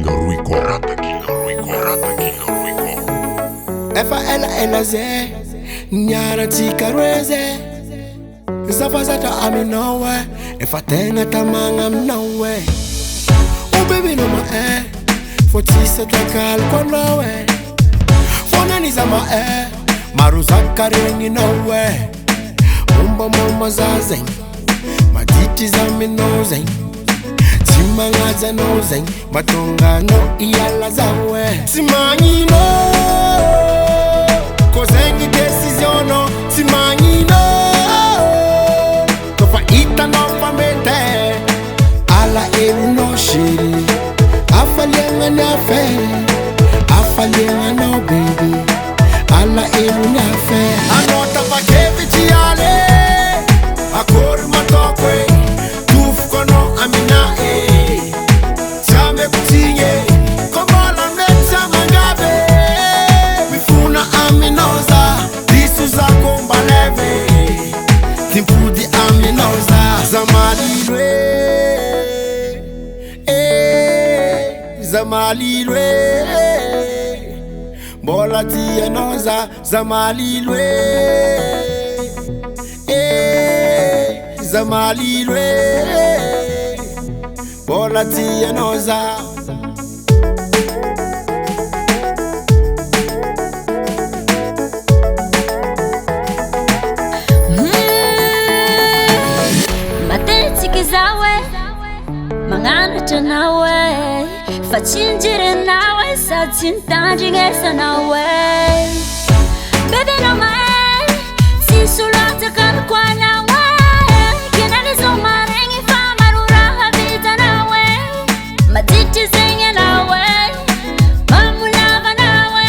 Ruico. Efa ela ze nyara tikarweze zafazata aminowe efa tenga tamanga mnawe oh baby no ma fotisa takal konawe fona ni zama maruza karengi nawe mama zazen matiti zaminozen Simangaza nozen matonga no iyala zawe Simanyino Kozengi decision no Simanyino Tofa ita no famete Ala elu no shiri Afalienga na fe Afalienga no baby Ala elu na fe Anota pa kevi chiale Akori matokwe Tuf kono amina Zamalilwe Bola tia noza Zamalilwe Zamalilwe Bola tia noza Matete kizawe Mangana tanawe Facingire nawe Satintanji ngesa nawe Bebe no mae Sisulata kwa nawe Kinalizo marengi Famarura habita nawe Matiti zenye nawe Mamulava nawe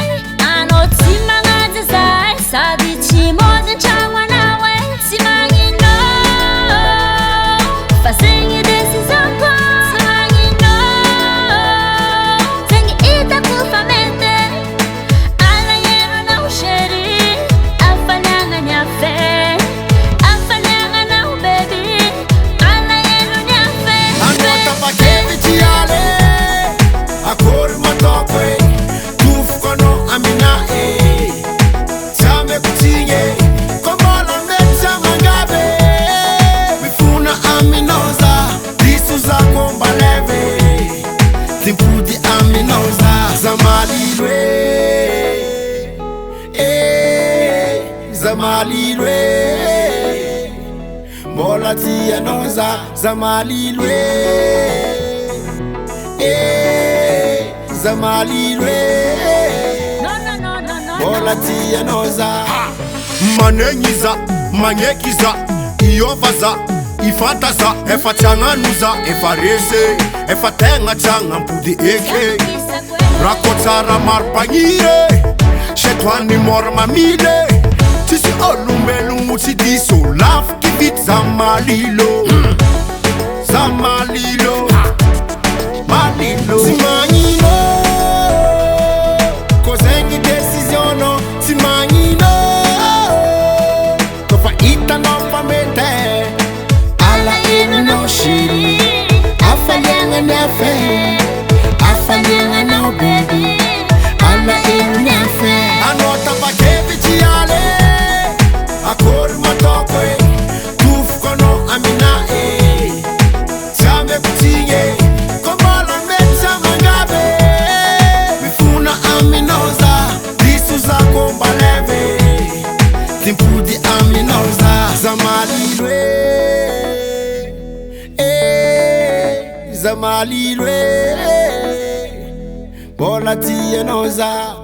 Anoti mangaza zai Sabichi moze changwa nawe Simangino Fasengi desi zako Zamalilwe Bola tia noza Zamalilwe Zamalilwe Bola tia noza Manenyiza, manyekiza, iyovaza, ifataza, efachanganuza, efarese, efatenga changa mpudi eke Rakotara marpanyire, shetwani mormamile Tisi olumelu mutidi so laf kivit Zamalilo Zamalilo Malilo Simanyino Kozengi decision no Simanyino Tofa ita no famete Ala elu no shiri Afalienga na fe Afalienga no baby Ala elu na fe Anota pa kevi chiale Akori matokwe Tuf kono amina Chame kutinye Komola mecha mangabe Mifuna aminoza Disu za kombaleve Timpudi aminoza Zamalilwe Zamalilwe Bola tia noza